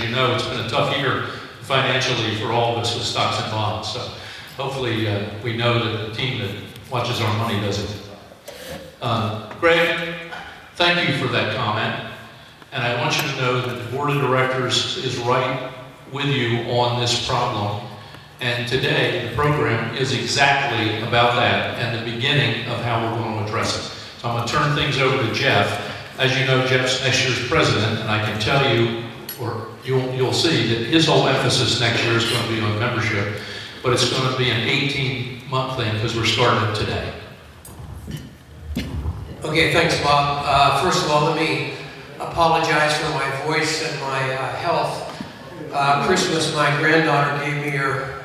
you know, it's been a tough year financially for all of us with stocks and bonds. So hopefully we know that the team that watches our money does it. Greg, thank you for that comment. And I want you to know that the board of directors is right with you on this problem. And today, the program is exactly about that and the beginning of how we're going to address it. So I'm going to turn things over to Jeff. As you know, Jeff's next year's president, and I can tell you, or you'll see that his whole emphasis next year is going to be on membership, but it's going to be an 18-month thing because we're starting it today. Okay, thanks, Bob. First of all, let me apologize for my voice and my health. Christmas, my granddaughter gave me her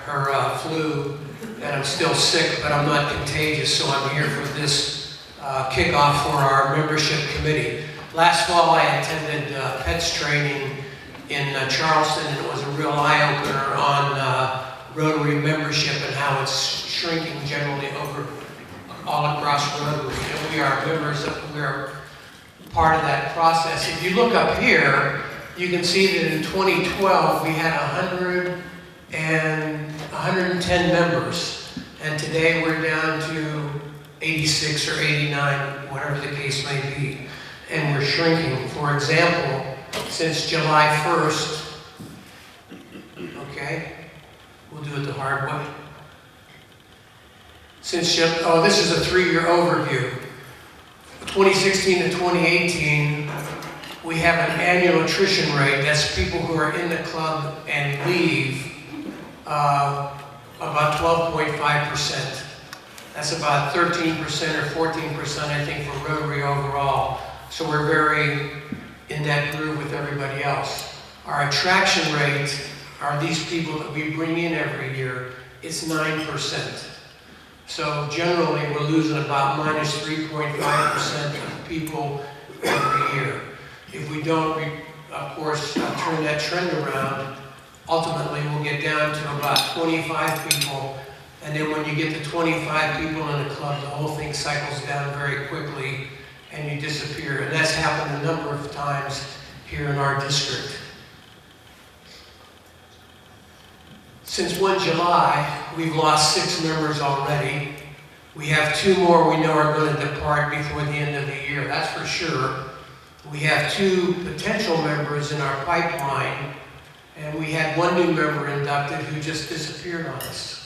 flu, and I'm still sick, but I'm not contagious, so I'm here for this kickoff for our membership committee. Last fall, I attended PETS training in Charleston, and it was a real eye-opener on Rotary membership and how it's shrinking generally over all across Rotary. And we are members we're part of that process. If you look up here, you can see that in 2012 we had 110 members, and today we're down to 86 or 89, whatever the case may be, and we're shrinking. For example, since July 1st, okay, we'll do it the hard way. This is a 3-year overview. 2016 to 2018, we have an annual attrition rate, that's people who are in the club and leave, about 12.5%. That's about 13% or 14%, I think, for Rotary overall. So we're very in that groove with everybody else. Our attraction rate are these people that we bring in every year, it's 9%. So generally, we're losing about minus 3.5% of people every year. If we don't, of course, turn that trend around, ultimately we'll get down to about 25 people. And then when you get to 25 people in a club, the whole thing cycles down very quickly and you disappear. And that's happened a number of times here in our district. Since 1 July, we've lost 6 members already. We have 2 more we know are going to depart before the end of the year, that's for sure. We have 2 potential members in our pipeline, and we had 1 new member inducted who just disappeared on us.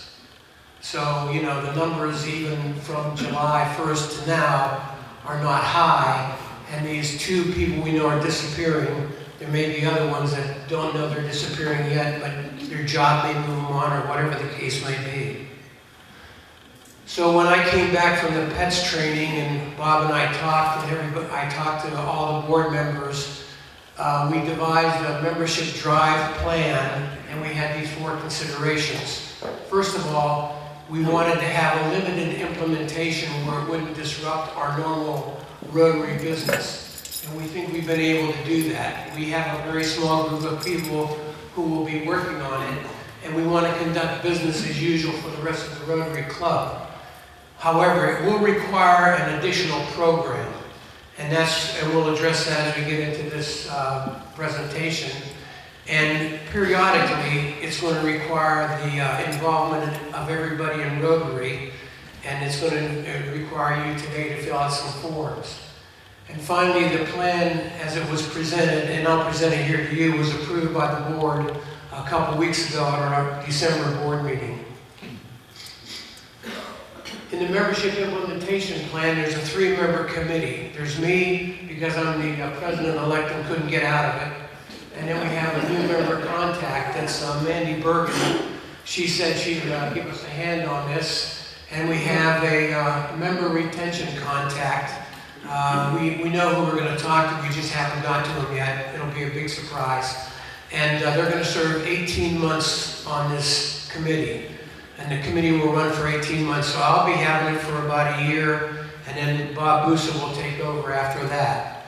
So, you know, the numbers even from July 1st to now are not high, and these 2 people we know are disappearing. There may be other ones that don't know they're disappearing yet, but their job may move them on or whatever the case may be. So when I came back from the PETS training and Bob and I talked, and I talked to all the board members, we devised a membership drive plan, and we had these 4 considerations. First of all, we wanted to have a limited implementation where it wouldn't disrupt our normal Rotary business. And we think we've been able to do that. We have a very small group of people who will be working on it, and we want to conduct business as usual for the rest of the Rotary Club. However, it will require an additional program, and we'll address that as we get into this presentation. And periodically, it's going to require the involvement of everybody in Rotary, and it's going to require you today to fill out some forms. And finally, the plan, as it was presented, and I'll present it here to you, was approved by the board a couple weeks ago at our December board meeting. In the membership implementation plan, there's a 3-member committee. There's me, because I'm the president-elect and couldn't get out of it. And then we have a new member contact, that's Mandy Bergen. She said she'd give us a hand on this. And we have a member retention contact. We know who we're going to talk to, we just haven't got to them yet. It'll be a big surprise. And they're going to serve 18 months on this committee. And the committee will run for 18 months, so I'll be having it for about a year, and then Bob Busa will take over after that.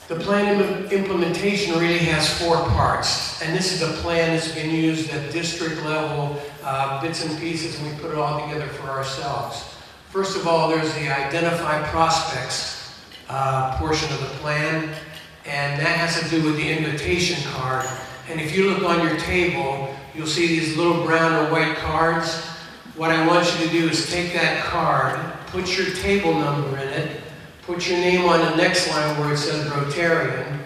The plan implementation really has 4 parts, and this is a plan that's been used at district level, bits and pieces, and we put it all together for ourselves. First of all, there's the identify prospects portion of the plan, and that has to do with the invitation card. And if you look on your table, you'll see these little brown or white cards. What I want you to do is take that card, put your table number in it, put your name on the next line where it says Rotarian,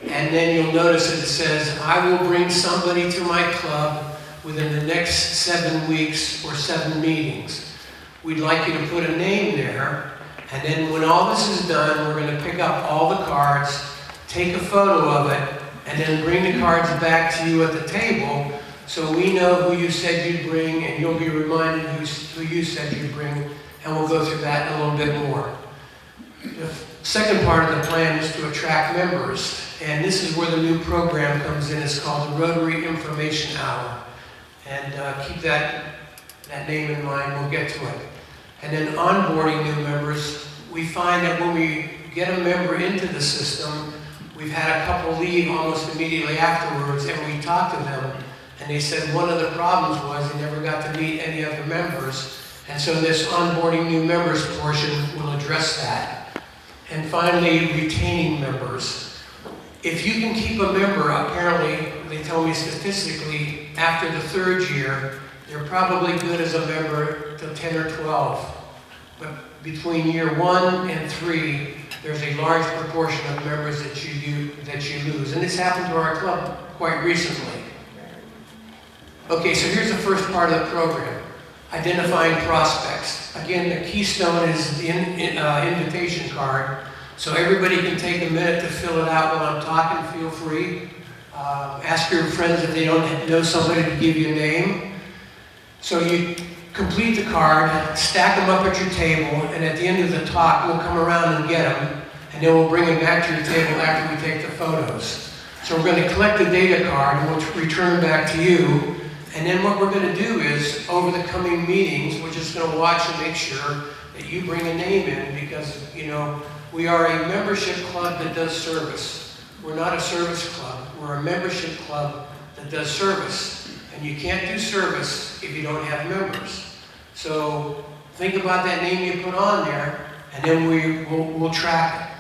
and then you'll notice that it says, I will bring somebody to my club within the next 7 weeks or 7 meetings. We'd like you to put a name there, and then when all this is done, we're going to pick up all the cards, take a photo of it, and then bring the cards back to you at the table so we know who you said you'd bring, and you'll be reminded who you said you'd bring, and we'll go through that in a little bit more. The second part of the plan is to attract members, and this is where the new program comes in. It's called the Rotary Information Hour. And keep that name in mind, we'll get to it. And then onboarding new members, we find that when we get a member into the system, we've had a couple leave almost immediately afterwards, and we talked to them, and they said one of the problems was they never got to meet any other members. And so this onboarding new members portion will address that. And finally, retaining members. If you can keep a member, apparently, they tell me statistically, after the 3rd year, they're probably good as a member till 10 or 12. But between year 1 and 3, there's a large proportion of members that you lose. And this happened to our club quite recently. Okay, so here's the first part of the program. Identifying prospects. Again, the keystone is the invitation card. So everybody can take a minute to fill it out while I'm talking, feel free. Ask your friends if they don't know somebody to give you a name. So you complete the card, stack them up at your table, and at the end of the talk, we'll come around and get them, and then we'll bring them back to your table after we take the photos. So we're going to collect the data card, and we'll return back to you. And then what we're going to do is, over the coming meetings, we're just going to watch and make sure that you bring a name in, because, you know, we are a membership club that does service. We're not a service club. We're a membership club that does service. And you can't do service if you don't have members. So think about that name you put on there, and then we'll track it.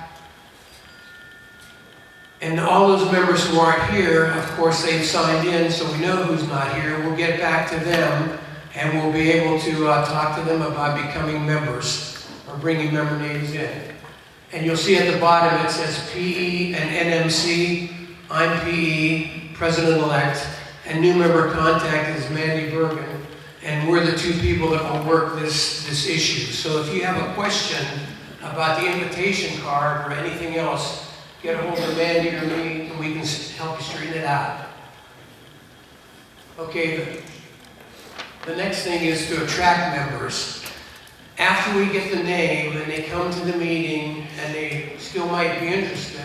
And all those members who aren't here, of course, they've signed in, so we know who's not here. We'll get back to them, and we'll be able to talk to them about becoming members or bringing member names in. And you'll see at the bottom it says PE and NMC. I'm PE, President-elect, and new member contact is Mandy Bergen, and we're the 2 people that will work this issue. So if you have a question about the invitation card or anything else, get a hold of Mandy or me, and we can help you straighten it out. Okay, the next thing is to attract members. After we get the name and they come to the meeting and they still might be interested,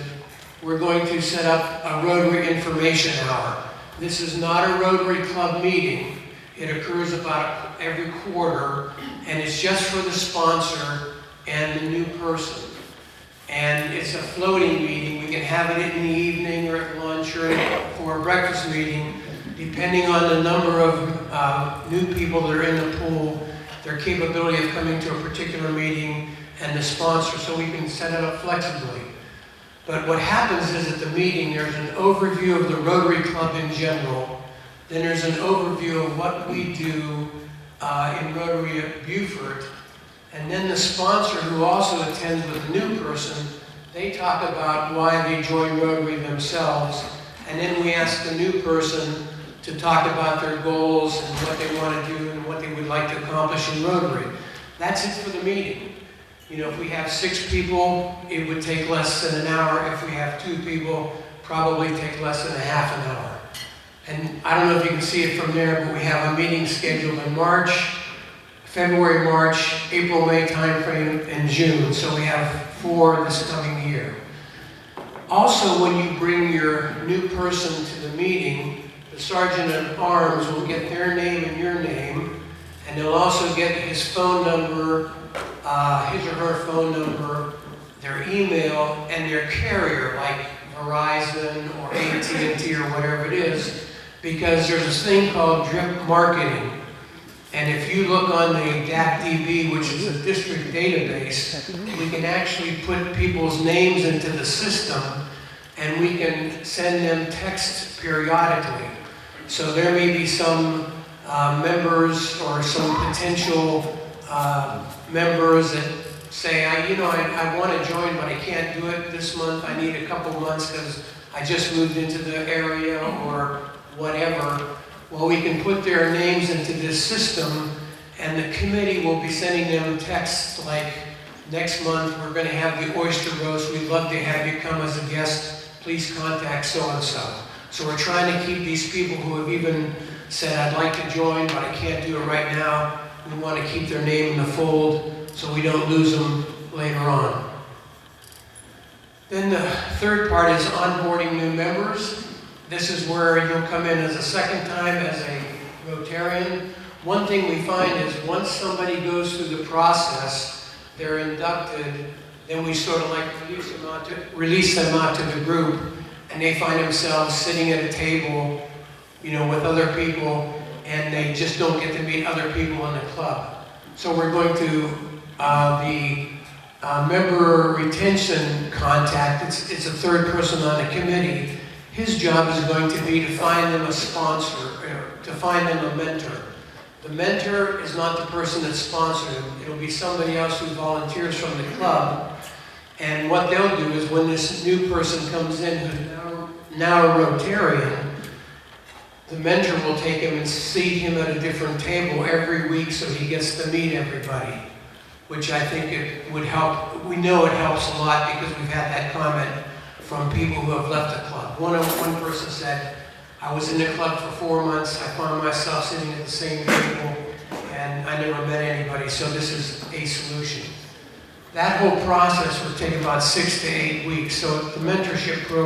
we're going to set up a Rotary Information Hour. This is not a Rotary Club meeting. It occurs about every quarter, and it's just for the sponsor and the new person. And it's a floating meeting. We can have it in the evening or at lunch or for a breakfast meeting, depending on the number of new people that are in the pool, their capability of coming to a particular meeting, and the sponsor, so we can set it up flexibly. But what happens is at the meeting, there's an overview of the Rotary Club in general. Then there's an overview of what we do in Rotary at Beaufort. And then the sponsor, who also attends with the new person, they talk about why they join Rotary themselves. And then we ask the new person to talk about their goals and what they want to do and what they would like to accomplish in Rotary. That's it for the meeting. You know, if we have 6 people, it would take less than an hour. If we have 2 people, probably take less than a half an hour. And I don't know if you can see it from there, but we have a meeting scheduled in March, February, March, April, May timeframe, and June. So we have 4 this coming year. Also, when you bring your new person to the meeting, the Sergeant at Arms will get their name and your name, and they'll also get his phone number, his or her phone number, their email, and their carrier, like Verizon or AT&T or whatever it is, because there's this thing called drip marketing. And if you look on the DACDB, which is a district database, we can actually put people's names into the system, and we can send them texts periodically. So there may be some members or some potential members that say, I want to join, but I can't do it this month. I need a couple months because I just moved into the area or whatever. Well, we can put their names into this system, and the committee will be sending them texts like, next month we're going to have the oyster roast. We'd love to have you come as a guest. Please contact so-and-so. So we're trying to keep these people who have even said, I'd like to join, but I can't do it right now. We want to keep their name in the fold so we don't lose them later on. Then the third part is onboarding new members. This is where you'll come in as a second time as a Rotarian. One thing we find is once somebody goes through the process, they're inducted, then we sort of like release them out to the group, and they find themselves sitting at a table, with other people, and they just don't get to meet other people in the club. So we're going to the member retention contact. It's a third person on the committee. His job is going to be to find them a sponsor, to find them a mentor. The mentor is not the person that sponsored them. It'll be somebody else who volunteers from the club. And what they'll do is when this new person comes in who's now a Rotarian, the mentor will take him and seat him at a different table every week so he gets to meet everybody, which I think it would help. We know it helps a lot because we've had that comment from people who have left the club. One person said, I was in the club for 4 months, I found myself sitting at the same table, and I never met anybody, so this is a solution. That whole process would take about 6 to 8 weeks, so the mentorship program